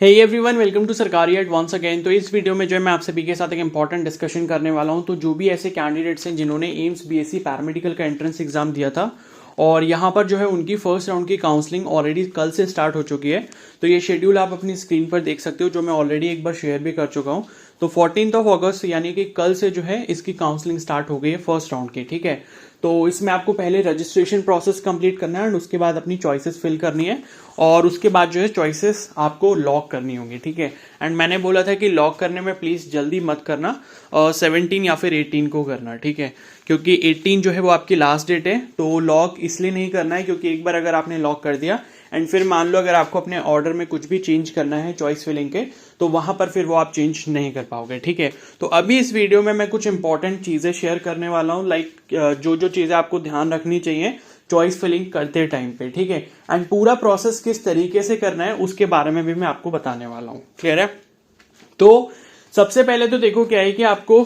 Hey everyone, welcome to सरकारी add once again. तो इस वीडियो में जो है मैं आप सभी के साथ एक इंपॉर्टेंट डिस्कशन करने वाला हूं। तो जो भी ऐसे कैंडिडेट्स हैं जिन्होंने एम्स बीएससी पैरामेडिकल का एंट्रेंस एग्जाम दिया था और यहाँ पर जो है उनकी फर्स्ट राउंड की काउंसलिंग ऑलरेडी कल से स्टार्ट हो चुकी है। तो ये शेड्यूल आप अपनी स्क्रीन पर देख सकते हो, जो मैं ऑलरेडी एक बार शेयर भी कर चुका हूँ। तो 14 अगस्त यानी कि कल से जो है इसकी काउंसलिंग स्टार्ट हो गई है फर्स्ट राउंड की। ठीक है, तो इसमें आपको पहले रजिस्ट्रेशन प्रोसेस कंप्लीट करना है एंड उसके बाद अपनी चॉइसेस फिल करनी है और उसके बाद जो है चॉइसेस आपको लॉक करनी होंगी। ठीक है, एंड मैंने बोला था कि लॉक करने में प्लीज जल्दी मत करना, 17 या फिर 18 को करना। ठीक है, क्योंकि 18 जो है वो आपकी लास्ट डेट है। तो लॉक इसलिए नहीं करना है क्योंकि एक बार अगर आपने लॉक कर दिया एंड फिर मान लो अगर आपको अपने ऑर्डर में कुछ भी चेंज करना है चॉइस फिलिंग के, तो वहां पर फिर वो आप चेंज नहीं कर पाओगे। ठीक है, तो अभी इस वीडियो में मैं कुछ इंपॉर्टेंट चीजें शेयर करने वाला हूँ, लाइक जो जो चीजें आपको ध्यान रखनी चाहिए चॉइस फिलिंग करते टाइम पे। ठीक है, एंड पूरा प्रोसेस किस तरीके से करना है उसके बारे में भी मैं आपको बताने वाला हूँ। क्लियर है? तो सबसे पहले तो देखो क्या है कि आपको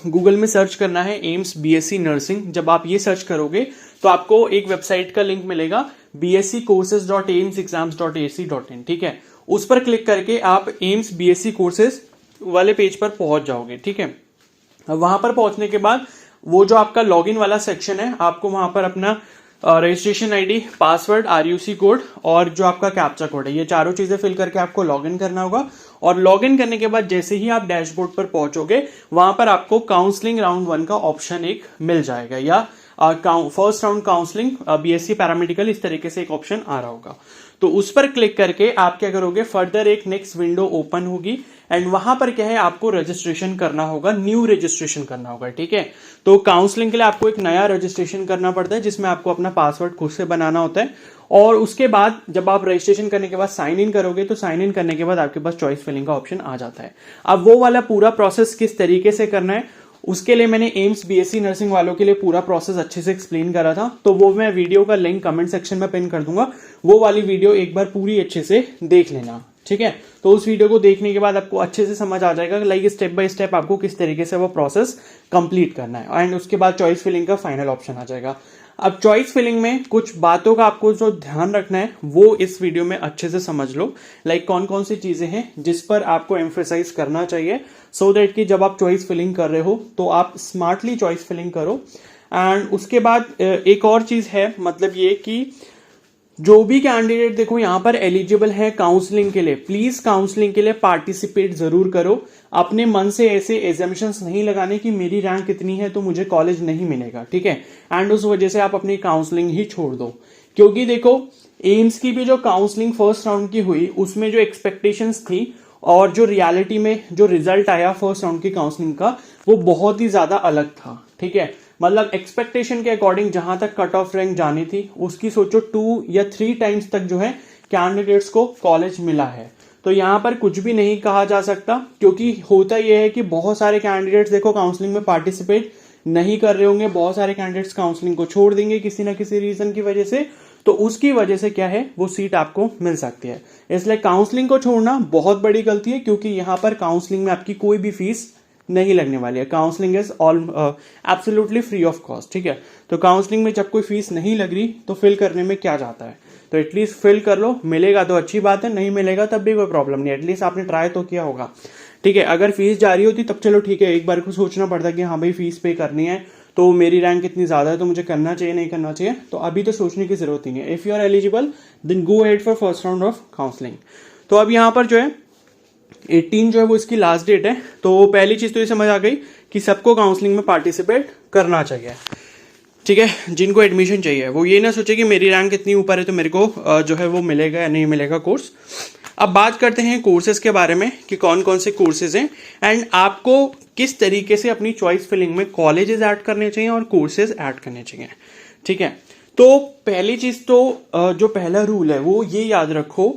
गूगल में सर्च करना है एम्स बीएससी नर्सिंग। जब आप ये सर्च करोगे तो आपको एक वेबसाइट का लिंक मिलेगा bsccourses.aimsexams.ac.in। ठीक है, उस पर क्लिक करके आप एम्स बीएससी कोर्सेज वाले पेज पर पहुंच जाओगे। ठीक है, वहां पर पहुंचने के बाद वो जो आपका लॉगिन वाला सेक्शन है, आपको वहां पर अपना रजिस्ट्रेशन आईडी, पासवर्ड, आरयूसी कोड और जो आपका कैप्चा कोड है, ये चारों चीजें फिल करके आपको लॉगिन करना होगा। और लॉगिन करने के बाद जैसे ही आप डैशबोर्ड पर पहुंचोगे वहां पर आपको काउंसलिंग राउंड 1 का ऑप्शन एक मिल जाएगा, या first round counselling BSc paramedical, इस तरीके से एक ऑप्शन आ रहा होगा। तो उस पर क्लिक करके आप क्या करोगे, फर्दर एक नेक्स्ट विंडो ओपन होगी एंड वहां पर क्या है आपको रजिस्ट्रेशन करना होगा, न्यू रजिस्ट्रेशन करना होगा। ठीक है, तो काउंसलिंग के लिए आपको एक नया रजिस्ट्रेशन करना पड़ता है जिसमें आपको अपना पासवर्ड खुद से बनाना होता है। और उसके बाद जब आप रजिस्ट्रेशन करने के बाद साइन इन करोगे तो साइन इन करने के बाद आपके पास चॉइस फिलिंग का ऑप्शन आ जाता है। अब वो वाला पूरा प्रोसेस किस तरीके से करना है उसके लिए मैंने एम्स बीएससी नर्सिंग वालों के लिए पूरा प्रोसेस अच्छे से एक्सप्लेन करा था। तो वो मैं वीडियो का लिंक कमेंट सेक्शन में पिन कर दूंगा, वो वाली वीडियो एक बार पूरी अच्छे से देख लेना। ठीक है, तो उस वीडियो को देखने के बाद आपको अच्छे से समझ आ जाएगा लाइक स्टेप बाय स्टेप आपको किस तरीके से वो प्रोसेस कंप्लीट करना है एंड उसके बाद चॉइस फिलिंग का फाइनल ऑप्शन आ जाएगा। अब चॉइस फिलिंग में कुछ बातों का आपको जो ध्यान रखना है वो इस वीडियो में अच्छे से समझ लो, लाइक कौन कौन सी चीजें हैं जिस पर आपको एम्फेसाइज करना चाहिए, सो दैट कि जब आप चॉइस फिलिंग कर रहे हो तो आप स्मार्टली चॉइस फिलिंग करो। एंड उसके बाद एक और चीज है, मतलब ये कि जो भी कैंडिडेट देखो यहाँ पर एलिजिबल है काउंसलिंग के लिए, प्लीज काउंसलिंग के लिए पार्टिसिपेट जरूर करो। अपने मन से ऐसे एजम्पशंस नहीं लगाने कि मेरी रैंक कितनी है तो मुझे कॉलेज नहीं मिलेगा। ठीक है, एंड उस वजह से आप अपनी काउंसलिंग ही छोड़ दो, क्योंकि देखो एम्स की भी जो काउंसलिंग फर्स्ट राउंड की हुई उसमें जो एक्सपेक्टेशंस थी और जो रियलिटी में जो रिजल्ट आया फर्स्ट राउंड की काउंसलिंग का वो बहुत ही ज्यादा अलग था। ठीक है, मतलब एक्सपेक्टेशन के अकॉर्डिंग जहां तक कट ऑफ रैंक जानी थी उसकी सोचो 2 या 3 टाइम्स तक जो है कैंडिडेट्स को कॉलेज मिला है। तो यहां पर कुछ भी नहीं कहा जा सकता, क्योंकि होता यह है कि बहुत सारे कैंडिडेट्स देखो काउंसलिंग में पार्टिसिपेट नहीं कर रहे होंगे, बहुत सारे कैंडिडेट्स काउंसलिंग को छोड़ देंगे किसी ना किसी रीजन की वजह से, तो उसकी वजह से क्या है वो सीट आपको मिल सकती है। इसलिए काउंसलिंग को छोड़ना बहुत बड़ी गलती है, क्योंकि यहां पर काउंसलिंग में आपकी कोई भी फीस नहीं लगने वाली है। Counselling is all absolutely free of cost. ठीक है, तो काउंसलिंग में जब कोई फीस नहीं लग रही तो फिल करने में क्या जाता है, तो एटलीस्ट फिल कर लो, मिलेगा तो अच्छी बात है, नहीं मिलेगा तब भी कोई प्रॉब्लम नहीं, एटलीस्ट आपने ट्राई तो किया होगा। ठीक है, अगर फीस जा रही होती तब चलो ठीक है, एक बार को सोचना पड़ता कि हाँ भाई फीस पे करनी है तो मेरी रैंक इतनी ज्यादा है तो मुझे करना चाहिए नहीं करना चाहिए, तो अभी तो सोचने की जरूरत ही नहीं है। If you are eligible then go ahead for first round of counselling. तो अब यहाँ पर जो है 18 जो है वो इसकी लास्ट डेट है। तो पहली चीज तो ये समझ आ गई कि सबको काउंसलिंग में पार्टिसिपेट करना चाहिए। ठीक है, जिनको एडमिशन चाहिए वो ये ना सोचे कि मेरी रैंक इतनी ऊपर है तो मेरे को जो है वो मिलेगा या नहीं मिलेगा कोर्स। अब बात करते हैं कोर्सेज के बारे में कि कौन कौन से कोर्सेज हैं एंड आपको किस तरीके से अपनी चॉइस फिलिंग में कॉलेजेस ऐड करने चाहिए और कोर्सेज ऐड करने चाहिए। ठीक है, तो पहली चीज तो जो पहला रूल है वो ये याद रखो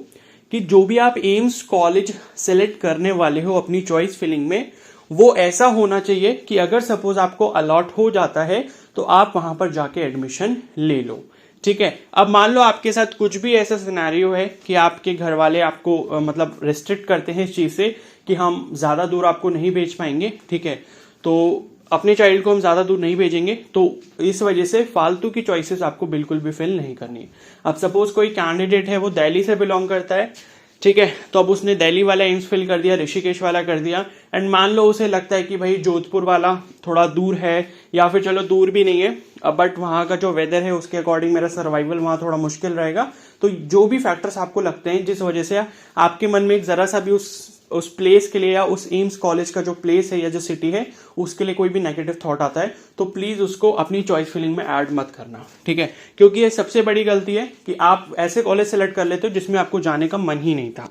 कि जो भी आप एम्स कॉलेज सेलेक्ट करने वाले हो अपनी चॉइस फिलिंग में, वो ऐसा होना चाहिए कि अगर सपोज आपको अलॉट हो जाता है तो आप वहां पर जाके एडमिशन ले लो। ठीक है, अब मान लो आपके साथ कुछ भी ऐसा सिनेरियो है कि आपके घर वाले आपको मतलब रेस्ट्रिक्ट करते हैं इस चीज से कि हम ज्यादा दूर आपको नहीं भेज पाएंगे। ठीक है, तो अपने चाइल्ड को हम ज्यादा दूर नहीं भेजेंगे, तो इस वजह से फालतू की चॉइसेस आपको बिल्कुल भी फिल नहीं करनी। अब सपोज कोई कैंडिडेट है वो दिल्ली से बिलोंग करता है, ठीक है। तो अब उसने दिल्ली वाला एम्स फिल कर दिया, ऋषिकेश वाला कर दिया, एंड मान लो उसे लगता है कि भाई जोधपुर वाला थोड़ा दूर है, या फिर चलो दूर भी नहीं है बट वहाँ का जो वेदर है उसके अकॉर्डिंग मेरा सर्वाइवल वहाँ थोड़ा मुश्किल रहेगा। तो जो भी फैक्टर्स आपको लगते हैं जिस वजह से आपके मन में एक जरा सा भी उस प्लेस के लिए या उस एम्स कॉलेज का जो प्लेस है या जो सिटी है उसके लिए कोई भी नेगेटिव थॉट आता है, तो प्लीज उसको अपनी चॉइस फिलिंग में ऐड मत करना, ठीक है। क्योंकि ये सबसे बड़ी गलती है कि आप ऐसे कॉलेज सेलेक्ट कर लेते हो जिसमें आपको जाने का मन ही नहीं था।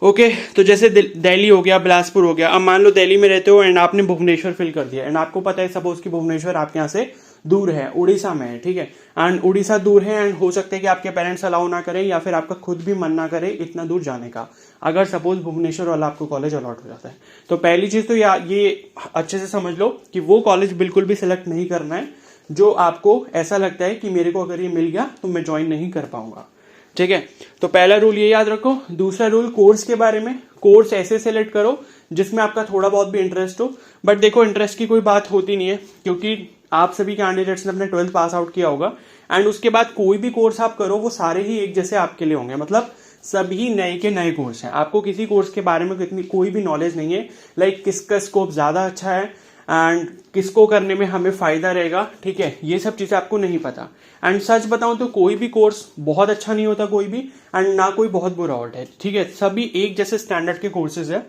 ओके तो जैसे दिल्ली हो गया, बिलासपुर हो गया। अब मान लो दिल्ली में रहते हो एंड आपने भुवनेश्वर फिल कर दिया, एंड आपको पता है सपोज कि भुवनेश्वर आपके यहाँ से दूर है, उड़ीसा में है, ठीक है। एंड उड़ीसा दूर है एंड हो सकता है कि आपके पेरेंट्स अलाउ ना करें या फिर आपका खुद भी मन ना करे इतना दूर जाने का, अगर सपोज भुवनेश्वर वाला आपको कॉलेज अलॉट हो जाता है। तो पहली चीज तो ये अच्छे से समझ लो कि वो कॉलेज बिल्कुल भी सिलेक्ट नहीं करना है जो आपको ऐसा लगता है कि मेरे को अगर ये मिल गया तो मैं ज्वाइन नहीं कर पाऊंगा, ठीक है। तो पहला रूल ये याद रखो। दूसरा रूल कोर्स के बारे में, कोर्स ऐसे सेलेक्ट करो जिसमें आपका थोड़ा बहुत भी इंटरेस्ट हो। बट देखो इंटरेस्ट की कोई बात होती नहीं है, क्योंकि आप सभी कैंडिडेट्स ने अपने 12th पास आउट किया होगा एंड उसके बाद कोई भी कोर्स आप करो वो सारे ही एक जैसे आपके लिए होंगे, मतलब सभी नए के नए कोर्स हैं। आपको किसी कोर्स के बारे में कितनी कोई भी नॉलेज नहीं है, लाइक किसका स्कोप ज्यादा अच्छा है एंड किसको करने में हमें फायदा रहेगा, ठीक है, ये सब चीजें आपको नहीं पता। एंड सच बताऊं तो कोई भी कोर्स बहुत अच्छा नहीं होता कोई भी, एंड ना कोई बहुत बुरा होता है, ठीक है। सभी एक जैसे स्टैंडर्ड के कोर्सेज है।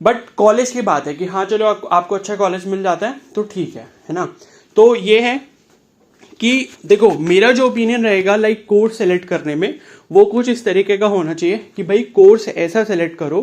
बट कॉलेज की बात है कि हाँ चलो आपको अच्छा कॉलेज मिल जाता है तो ठीक है ना। तो ये है कि देखो मेरा जो ओपिनियन रहेगा लाइक कोर्स सेलेक्ट करने में वो कुछ इस तरीके का होना चाहिए कि भाई कोर्स ऐसा सेलेक्ट करो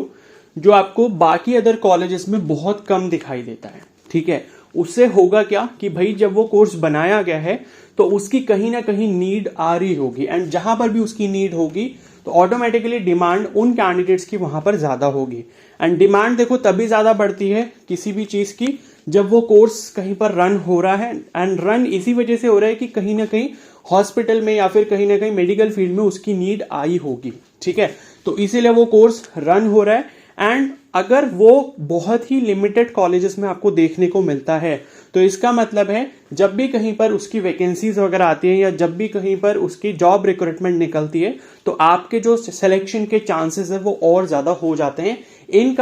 जो आपको बाकी अदर कॉलेजेस में बहुत कम दिखाई देता है, ठीक है। उससे होगा क्या कि भाई जब वो कोर्स बनाया गया है तो उसकी कहीं ना कहीं नीड आ रही होगी, एंड जहां पर भी उसकी नीड होगी तो ऑटोमेटिकली डिमांड उन कैंडिडेट्स की वहां पर ज्यादा होगी। एंड डिमांड देखो तभी ज्यादा बढ़ती है किसी भी चीज की जब वो कोर्स कहीं पर रन हो रहा है, एंड रन इसी वजह से हो रहा है कि कहीं ना कहीं हॉस्पिटल में या फिर कहीं ना कहीं मेडिकल फील्ड में उसकी नीड आई होगी, ठीक है। तो इसीलिए वो कोर्स रन हो रहा है। एंड अगर वो बहुत ही लिमिटेड कॉलेजेस में आपको देखने को मिलता है तो इसका मतलब है जब भी कहीं पर उसकी वैकेंसीज वगैरह आती है या जब भी कहीं पर उसकी जॉब रिक्रूटमेंट निकलती है तो आपके जो सिलेक्शन के चांसेस है वो और ज्यादा हो जाते हैं in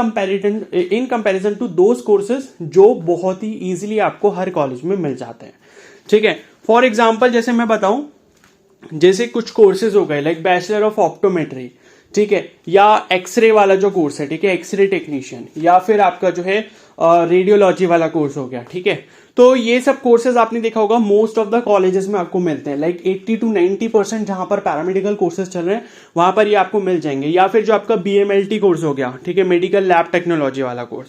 comparison to those courses जो बहुत ही इजीली आपको हर कॉलेज में मिल जाते हैं, ठीक है। फॉर एग्जाम्पल जैसे मैं बताऊं, जैसे कुछ कोर्सेज हो गए लाइक बैचलर ऑफ ऑप्टोमेट्री, ठीक है, या एक्सरे वाला जो कोर्स है, ठीक है, एक्सरे टेक्नीशियन, या फिर आपका जो है रेडियोलॉजी वाला कोर्स हो गया, ठीक है। तो ये सब कोर्सेज आपने देखा होगा मोस्ट ऑफ द कॉलेजेस में आपको मिलते हैं, लाइक 80 to 90% जहां पर पैरामेडिकल कोर्सेज चल रहे हैं वहां पर ये आपको मिल जाएंगे। या फिर जो आपका BMLT कोर्स हो गया, ठीक है, मेडिकल लैब टेक्नोलॉजी वाला कोर्स,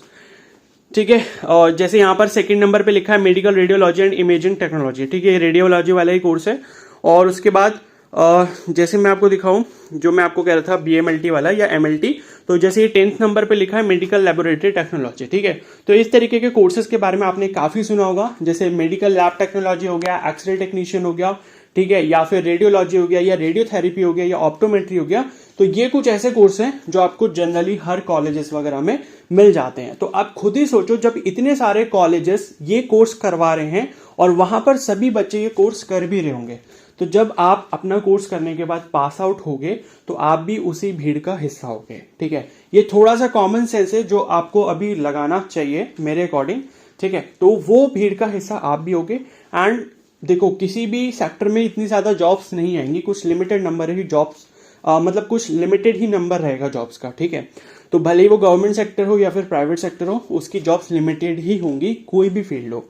ठीक है। और जैसे यहाँ पर सेकंड नंबर पे लिखा है medical radiology and imaging technology, ठीक है, रेडियोलॉजी वाला ही कोर्स है। और उसके बाद जैसे मैं आपको दिखाऊं जो मैं आपको कह रहा था BMLT वाला या MLT, तो जैसे ये 10th नंबर पे लिखा है मेडिकल लेबोरेटरी टेक्नोलॉजी, ठीक है। तो इस तरीके के कोर्सेज के बारे में आपने काफी सुना होगा, जैसे मेडिकल लैब टेक्नोलॉजी हो गया, एक्सरे टेक्नीशियन हो गया, ठीक है, या फिर रेडियोलॉजी हो गया, या रेडियोथेरेपी हो गया, या ऑप्टोमेट्री हो गया। तो ये कुछ ऐसे कोर्स हैं जो आपको जनरली हर कॉलेजेस वगैरह में मिल जाते हैं। तो आप खुद ही सोचो जब इतने सारे कॉलेजेस ये कोर्स करवा रहे हैं और वहां पर सभी बच्चे ये कोर्स कर भी रहे होंगे, तो जब आप अपना कोर्स करने के बाद पास आउट होगे तो आप भी उसी भीड़ का हिस्सा होगे, ठीक है। ये थोड़ा सा कॉमन सेंस है जो आपको अभी लगाना चाहिए मेरे अकॉर्डिंग, ठीक है। तो वो भीड़ का हिस्सा आप भी होगे। एंड देखो किसी भी सेक्टर में इतनी ज्यादा जॉब्स नहीं आएंगी, कुछ लिमिटेड नंबर ही जॉब्स, मतलब कुछ लिमिटेड ही नंबर रहेगा जॉब्स का, ठीक है। तो भले ही वो गवर्नमेंट सेक्टर हो या फिर प्राइवेट सेक्टर हो, उसकी जॉब्स लिमिटेड ही होंगी, कोई भी फील्ड हो।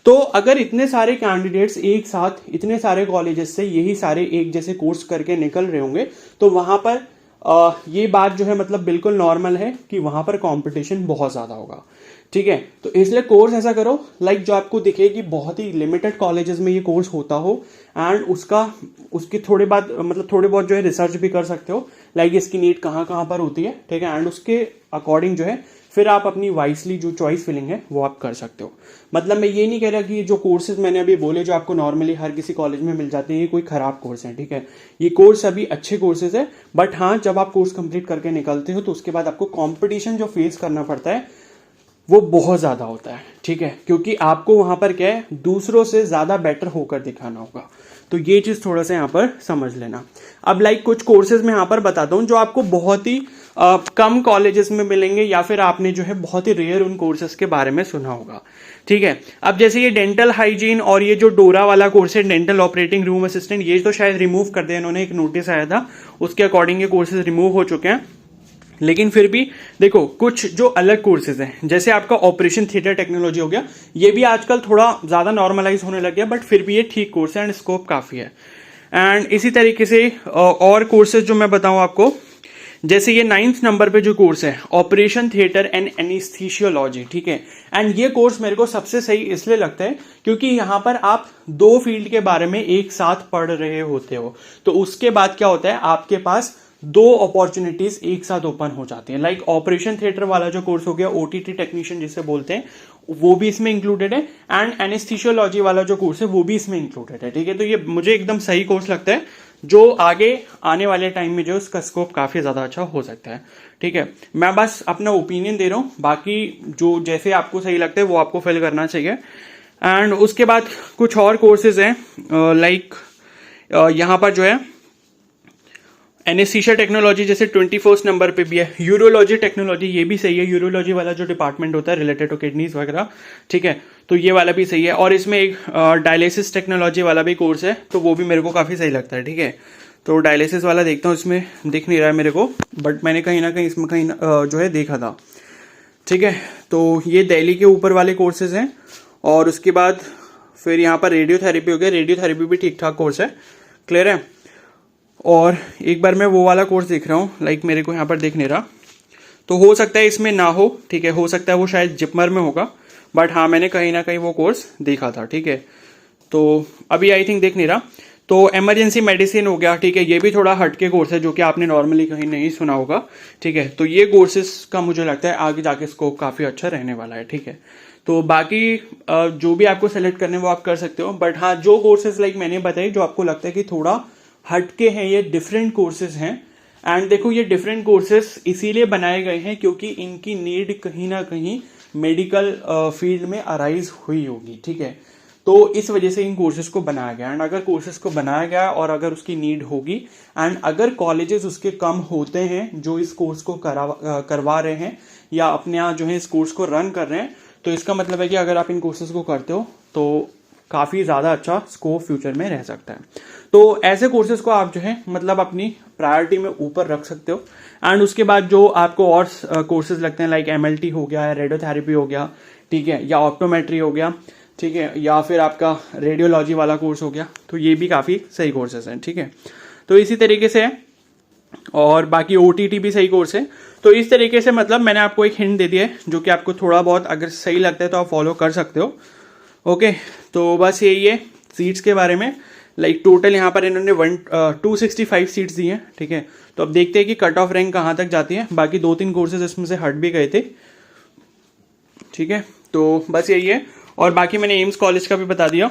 तो अगर इतने सारे कैंडिडेट्स एक साथ इतने सारे कॉलेजेस से यही सारे एक जैसे कोर्स करके निकल रहे होंगे तो वहां पर ये बात जो है मतलब बिल्कुल नॉर्मल है कि वहां पर कंपटीशन बहुत ज्यादा होगा, ठीक है। तो इसलिए कोर्स ऐसा करो लाइक जो आपको दिखे कि बहुत ही लिमिटेड कॉलेजेस में ये कोर्स होता हो, एंड उसके थोड़े बहुत जो है रिसर्च भी कर सकते हो, लाइक इसकी नीड कहाँ कहाँ पर होती है, ठीक है। एंड उसके अकॉर्डिंग जो है फिर आप अपनी वाइसली जो चॉइस फिलिंग है वो आप कर सकते हो। मतलब मैं ये नहीं कह रहा कि जो कोर्सेज मैंने अभी बोले जो आपको नॉर्मली हर किसी कॉलेज में मिल जाते हैं ये कोई खराब कोर्स है, ठीक है। ये कोर्स अभी अच्छे कोर्सेज है, बट हाँ जब आप कोर्स कंप्लीट करके निकलते हो तो उसके बाद आपको कॉम्पिटिशन जो फेस करना पड़ता है वो बहुत ज्यादा होता है, ठीक है, क्योंकि आपको वहां पर क्या है दूसरों से ज्यादा बेटर होकर दिखाना होगा। तो ये चीज़ थोड़ा सा यहाँ पर समझ लेना। अब लाइक कुछ कोर्सेज मैं यहाँ पर बताता हूँ जो आपको बहुत ही कम कॉलेजेस में मिलेंगे, या फिर आपने जो है बहुत ही रेयर उन कोर्सेज के बारे में सुना होगा। ठीक है, अब जैसे ये डेंटल हाइजीन और ये जो डोरा वाला कोर्स है, डेंटल ऑपरेटिंग रूम असिस्टेंट, ये तो शायद रिमूव कर दिया इन्होंने, एक नोटिस आया था उसके अकॉर्डिंग ये कोर्सेज रिमूव हो चुके हैं। लेकिन फिर भी देखो कुछ जो अलग कोर्सेज हैं, जैसे आपका ऑपरेशन थिएटर टेक्नोलॉजी हो गया, ये भी आजकल थोड़ा ज्यादा नॉर्मलाइज होने लग गया, बट फिर भी ये ठीक कोर्स है एंड स्कोप काफी है। एंड इसी तरीके से और कोर्सेज जो मैं बताऊं आपको, जैसे ये 9th नंबर पे जो कोर्स है ऑपरेशन थिएटर एंड एनेस्थीसियोलॉजी, ठीक है। एंड ये कोर्स मेरे को सबसे सही इसलिए लगता है क्योंकि यहाँ पर आप 2 फील्ड के बारे में एक साथ पढ़ रहे होते हो, तो उसके बाद क्या होता है, आपके पास 2 अपॉर्चुनिटीज एक साथ ओपन हो जाती हैं। लाइक ऑपरेशन थिएटर वाला जो कोर्स हो गया, ओटीटी टेक्नीशियन जिसे बोलते हैं, वो भी इसमें इंक्लूडेड है, एंड एनेस्थीसियोलॉजी वाला जो कोर्स है वो भी इसमें इंक्लूडेड है। ठीक है, तो ये मुझे एकदम सही कोर्स लगता है जो आगे आने वाले टाइम में जो उसका स्कोप काफी ज्यादा अच्छा हो सकता है। ठीक है, मैं बस अपना ओपिनियन दे रहा हूँ, बाकी जो जैसे आपको सही लगता है वो आपको फिल करना चाहिए। एंड उसके बाद कुछ और कोर्सेज हैं, लाइक यहाँ पर जो है एनेस्थीसिया टेक्नोलॉजी जैसे 21st नंबर पे भी है। यूरोलॉजी टेक्नोलॉजी ये भी सही है, यूरोलॉजी वाला जो डिपार्टमेंट होता है रिलेटेड टू किडनीज वगैरह, ठीक है, तो ये वाला भी सही है। और इसमें एक डायलिसिस टेक्नोलॉजी वाला भी कोर्स है, तो वो भी मेरे को काफी सही लगता है। ठीक है, तो डायलिसिस वाला देखता हूँ, इसमें दिख नहीं रहा है मेरे को, बट मैंने कहीं ना कहीं इसमें कहीं जो है देखा था। ठीक है, तो ये दिल्ली के ऊपर वाले कोर्सेज हैं। और उसके बाद फिर यहाँ पर रेडियोथेरेपी हो गया, रेडियोथेरेपी भी ठीक ठाक कोर्स है, क्लियर है। और एक बार मैं वो वाला कोर्स देख रहा हूँ, लाइक मेरे को यहाँ पर दिख नहीं रहा, तो हो सकता है इसमें ना हो, ठीक है, हो सकता है वो शायद जिपमर में होगा, बट हाँ मैंने कहीं ना कहीं वो कोर्स देखा था। ठीक है, तो अभी आई थिंक दिख नहीं रहा। तो इमरजेंसी मेडिसिन हो गया, ठीक है, ये भी थोड़ा हटके कोर्स है जो कि आपने नॉर्मली कहीं नहीं सुना होगा। ठीक है, तो ये कोर्सेज का मुझे लगता है आगे जाके स्कोप काफी अच्छा रहने वाला है। ठीक है, तो बाकी जो भी आपको सेलेक्ट करने वो आप कर सकते हो, बट हाँ जो कोर्सेज लाइक मैंने बताई जो आपको लगता है कि थोड़ा हटके हैं, ये डिफरेंट कोर्सेज हैं। एंड देखो ये डिफरेंट कोर्सेज इसीलिए बनाए गए हैं क्योंकि इनकी नीड कहीं ना कहीं मेडिकल फील्ड में अराइज हुई होगी। ठीक है, तो इस वजह से इन कोर्सेज को बनाया गया। एंड अगर कोर्सेज को बनाया गया और अगर उसकी नीड होगी एंड अगर कॉलेजेस उसके कम होते हैं जो इस कोर्स को करवा रहे हैं या अपने यहाँ जो है इस कोर्स को रन कर रहे हैं, तो इसका मतलब है कि अगर आप इन कोर्सेज को करते हो तो काफी ज्यादा अच्छा स्कोप फ्यूचर में रह सकता है। तो ऐसे कोर्सेज को आप जो है मतलब अपनी प्रायोरिटी में ऊपर रख सकते हो। एंड उसके बाद जो आपको और कोर्सेज लगते हैं, लाइक एमएलटी हो गया, रेडियोथेरेपी हो गया, ठीक है, या ऑप्टोमेट्री हो गया, ठीक है, या फिर आपका रेडियोलॉजी वाला कोर्स हो गया, तो ये भी काफी सही कोर्सेज हैं। ठीक है, तो इसी तरीके से और बाकी ओटीटी भी सही कोर्स है। तो इस तरीके से मतलब मैंने आपको एक हिंट दे दिया है जो कि आपको थोड़ा बहुत अगर सही लगता है तो आप फॉलो कर सकते हो। ओके, तो बस यही है सीट्स के बारे में। लाइक टोटल यहाँ पर इन्होंने 265 सीट्स दी हैं। ठीक है, तो अब देखते हैं कि कट ऑफ रैंक कहाँ तक जाती है। बाकी 2-3 कोर्सेज इसमें से हट भी गए थे। ठीक है, तो बस यही है। और बाकी मैंने एम्स कॉलेज का भी बता दिया।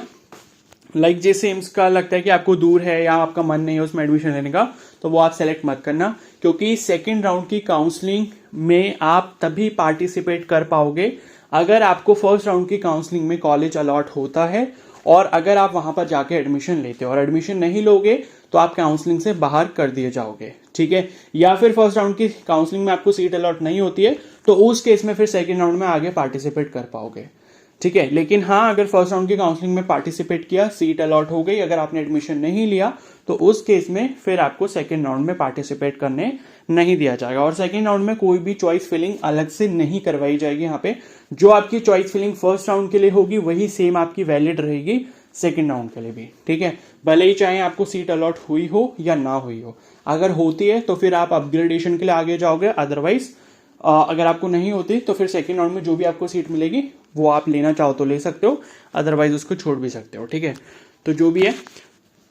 लाइक जिस एम्स का लगता है कि आपको दूर है या आपका मन नहीं है उसमें एडमिशन लेने का, तो वो आप सेलेक्ट मत करना, क्योंकि सेकेंड राउंड की काउंसलिंग में आप तभी पार्टिसिपेट कर पाओगे अगर आपको फर्स्ट राउंड की काउंसलिंग में कॉलेज अलॉट होता है और अगर आप वहां पर जाके एडमिशन लेते हो। और एडमिशन नहीं लोगे तो आप काउंसलिंग से बाहर कर दिए जाओगे। ठीक है, या फिर फर्स्ट राउंड की काउंसलिंग में आपको सीट अलॉट नहीं होती है तो उस केस में फिर सेकेंड राउंड में आगे पार्टिसिपेट कर पाओगे। ठीक है, लेकिन हाँ अगर फर्स्ट राउंड की काउंसलिंग में पार्टिसिपेट किया, सीट अलॉट हो गई, अगर आपने एडमिशन नहीं लिया तो उस केस में फिर आपको सेकेंड राउंड में पार्टिसिपेट करने नहीं दिया जाएगा। और सेकेंड राउंड में कोई भी चॉइस फिलिंग अलग से नहीं करवाई जाएगी। यहाँ पे जो आपकी चॉइस फिलिंग फर्स्ट राउंड के लिए होगी वही सेम आपकी वैलिड रहेगी सेकेंड राउंड के लिए भी। ठीक है, भले ही चाहे आपको सीट अलॉट हुई हो या ना हुई हो, अगर होती है तो फिर आप अपग्रेडेशन के लिए आगे जाओगे, अदरवाइज अगर आपको नहीं होती तो फिर सेकेंड राउंड में जो भी आपको सीट मिलेगी वो आप लेना चाहो तो ले सकते हो, अदरवाइज उसको छोड़ भी सकते हो। ठीक है, तो जो भी है,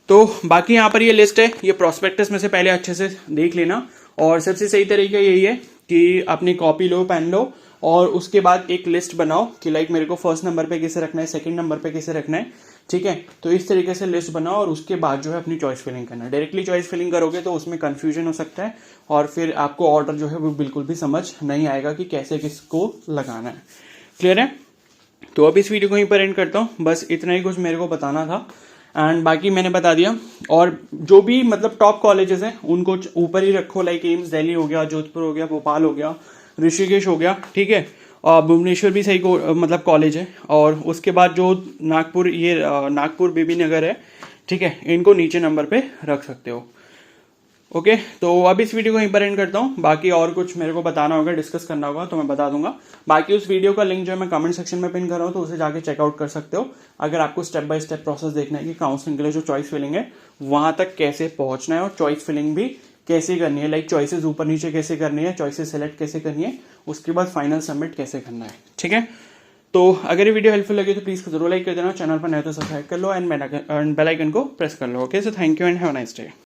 तो बाकी यहाँ पर ये लिस्ट है, ये प्रोस्पेक्टस में से पहले अच्छे से देख लेना। और सबसे सही तरीका यही है कि अपनी कॉपी लो, पेन लो और उसके बाद एक लिस्ट बनाओ कि लाइक मेरे को फर्स्ट नंबर पे किसे रखना है, सेकंड नंबर पे किसे रखना है। ठीक है, तो इस तरीके से लिस्ट बनाओ और उसके बाद जो है अपनी चॉइस फिलिंग करना। डायरेक्टली चॉइस फिलिंग करोगे तो उसमें कंफ्यूजन हो सकता है और फिर आपको ऑर्डर जो है वो बिल्कुल भी समझ नहीं आएगा कि कैसे किसको लगाना है। क्लियर है? तो अब इस वीडियो को यहीं पर एंड करता हूँ। बस इतना ही कुछ मेरे को बताना था। एंड बाकी मैंने बता दिया। और जो भी मतलब टॉप कॉलेजेस हैं उनको ऊपर ही रखो, लाइक एम्स दिल्ली हो गया, जोधपुर हो गया, भोपाल हो गया, ऋषिकेश हो गया, ठीक है। और भुवनेश्वर भी सही मतलब कॉलेज है। और उसके बाद जो नागपुर, ये नागपुर बीबी नगर है, ठीक है, इनको नीचे नंबर पे रख सकते हो। ओके, तो अब इस वीडियो को यहीं पर एंड करता हूँ। बाकी और कुछ मेरे को बताना होगा, डिस्कस करना होगा तो मैं बता दूंगा। बाकी उस वीडियो का लिंक जो है मैं कमेंट सेक्शन में पिन कर रहा हूँ, तो उसे जाके चेकआउट कर सकते हो अगर आपको स्टेप बाय स्टेप प्रोसेस देखना है कि काउंसलिंग के लिए जो चॉइस फिलिंग है वहां तक कैसे पहुंचना है और चॉइस फिलिंग भी कैसे करनी है, लाइक चॉइसेस ऊपर नीचे कैसे करनी है, चॉइसेस सेलेक्ट कैसे करनी है, उसके बाद फाइनल सबमिट कैसे करना है, ठीक है। तो अगर ये वीडियो हेल्पफुल लगी तो प्लीज जरूर लाइक कर देना, चैनल पर नए तो सब्सक्राइब कर लो एंड बेल आइकन को प्रेस कर लो। Okay, so thank you and have a nice day.